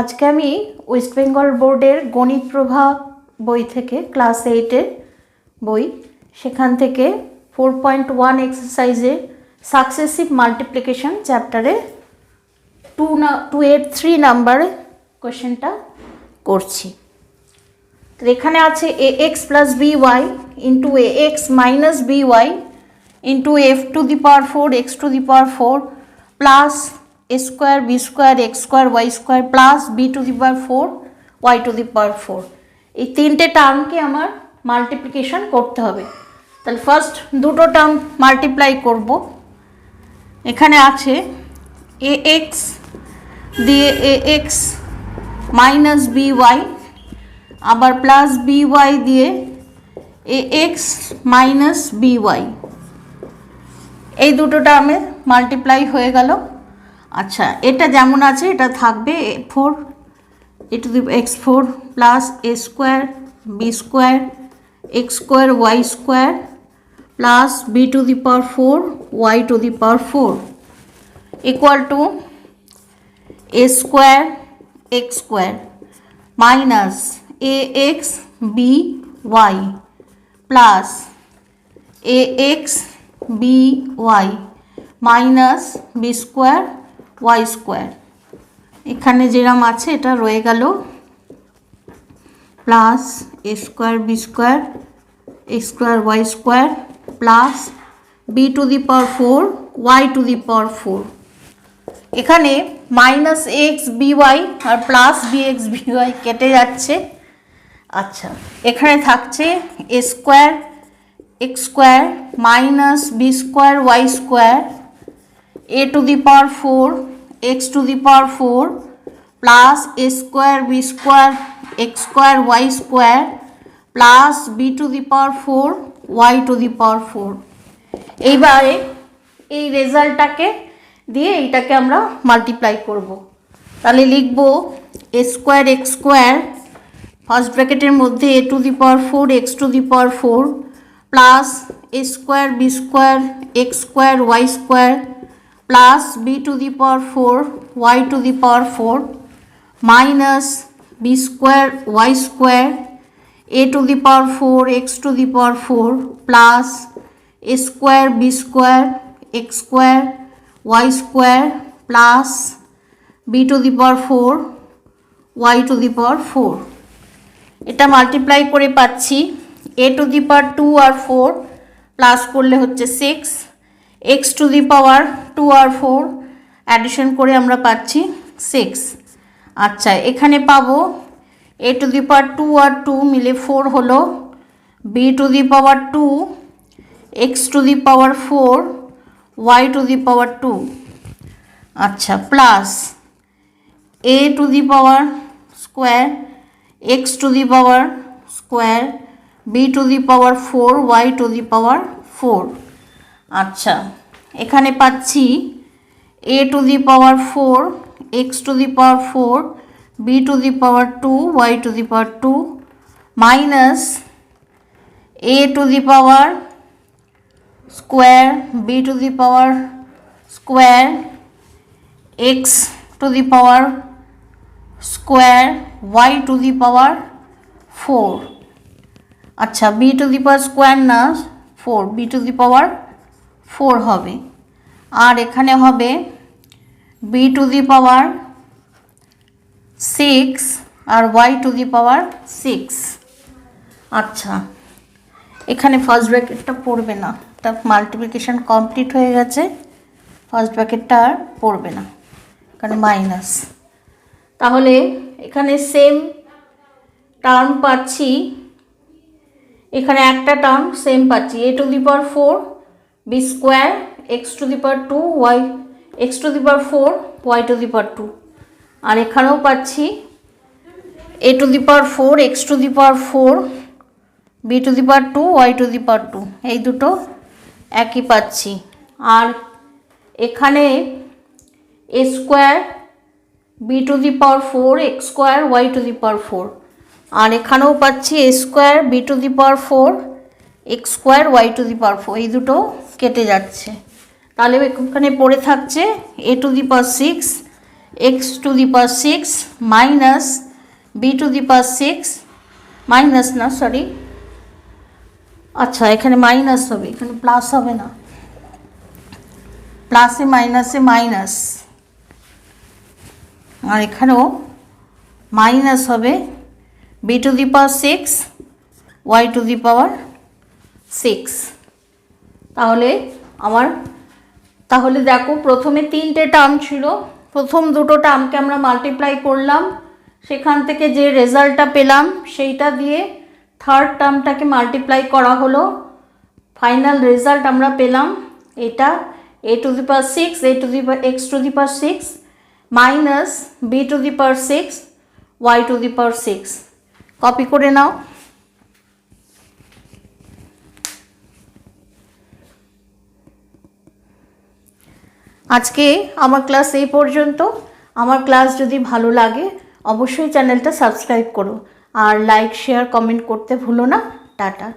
আজকে আমি ওয়েস্ট বেঙ্গল বোর্ডের গণিত প্রভা বই থেকে ক্লাস 8-এর বই সেখান থেকে 4.1 এক্সারসাইজে সাকসেসিভ মাল্টিপ্লিকেশন চ্যাপ্টারে 283 নাম্বার কোশ্চেনটা করছি। তো এখানে আছে ax plus by into ax minus by into f to the power 4 x to the power 4 plus a square b square x square y square plus b to the power 4 y to the power 4। এই তিনটে টার্মকে আমার multiplication করতে হবে। তাহলে first দুটো term multiply করব। এখানে আছে ax দিয়ে ax মাইনাস by আবার প্লাস by দিয়ে ax মাইনাস by, এই দুটো টার্মে মাল্টিপ্লাই হয়ে গেল। আচ্ছা, এটা যেমন আছে এটা থাকবে 4 a to the x4 plus a square b square x square y square plus b to the power 4 y to the power 4 equal to a square x square minus ax by plus ax by minus b square y square, এখানে যেরকম আছে এটা রয়ে গেল plus a square b square x square y square plus b to the power 4 y to the power 4। এখানে minus x by আর plus bx by কেটে যাচ্ছে। আচ্ছা, এখানে থাকছে a square x square minus b square y square a to the power 4 x to the power 4 plus a square b square x square y square plus b to the power 4 y to the power 4। এইবারে এই রেজাল্টটাকে দিয়ে এইটাকে আমরা multiply করব। তাহলে লিখব a square x square first ব্র্যাকেটের মধ্যে a to the power 4 x to the power 4 plus a square b square x square y square plus b to the power 4 y to the power 4 minus b square y square a to the power 4 x to the power 4 plus a square b square x square y square plus b to the power 4 y to the power 4। এটা multiply করে পাচ্ছি a to the power 2 আর 4 plus করলে হচ্ছে 6 x to the power 2 আর 4 addition করে আমরা পাচ্ছি 6। আচ্ছা, এখানে পাবো a to the power 2 আর 2 মিলে 4 হলো b to the power 2 x to the power 4 y to the power 2। আচ্ছা, plus a to the power square x to the power square b to the power 4 y to the power 4। আচ্ছা, এখানে পাচ্ছি a to the power 4 x to the power 4 b to the power 2 y to the power 2 minus a to the power square b to the power square x to the power square y to the power 4। আচ্ছা, b to the power square না 4 b to the power 4 হবে, আর এখানে হবে b to the power 6 R y to the power 6। আচ্ছা, এখানে first ব্র্যাকেটটা পড়বে না, এটা মাল্টিপ্লিকেশন কমপ্লিট হয়ে গেছে, ফার্স্ট ব্র্যাকেটটা আর পড়বে না, এখানে মাইনাস। তাহলে এখানে সেম টার্ম পাচ্ছি, এখানে একটা টার্ম সেম পাচ্ছি a to the power 4 b square x to the power 2 y x to the power 4 y to the power 2, আর এখানেও পাচ্ছি a to the power 4 x to the power 4 b to the power 2 y to the power 2, এই দুটো একই পাচ্ছি। আর এখানে a square b to the power 4 x square y to the power 4, আর এখানেও পাচ্ছি a square b to the power 4 x square y to the power 4, এই দুটো কেটে যাচ্ছে। তাহলে এখানে পড়ে থাকছে a to the power 6 x to the power 6 minus b to the power 6 minus না সরি, আচ্ছা এখানে মাইনাস হবে, এখানে প্লাস হবে না, প্লাসে মাইনাসে মাইনাস, আর এখানেও মাইনাস হবে b to the power 6 y to the power 6। তাহলে দেখো প্রথমে 3টে টার্ম ছিল, প্রথম দুটো টার্মকে আমরা মাল্টিপ্লাই করলাম, সেখান থেকে যে রেজাল্টটা পেলাম সেইটা দিয়ে থার্ড টার্মটাকে মাল্টিপ্লাই করা হলো, ফাইনাল রেজাল্ট আমরা পেলাম এটা a two the power 6 a two the power x two the power 6 minus b to the power 6 y to the power 6। Copy করে নাও। আজকে আমার ক্লাস এই পর্যন্ত। আমার ক্লাস যদি ভালো লাগে অবশ্যই চ্যানেলটা সাবস্ক্রাইব করো, আর লাইক শেয়ার কমেন্ট করতে ভুলো না। টাটা।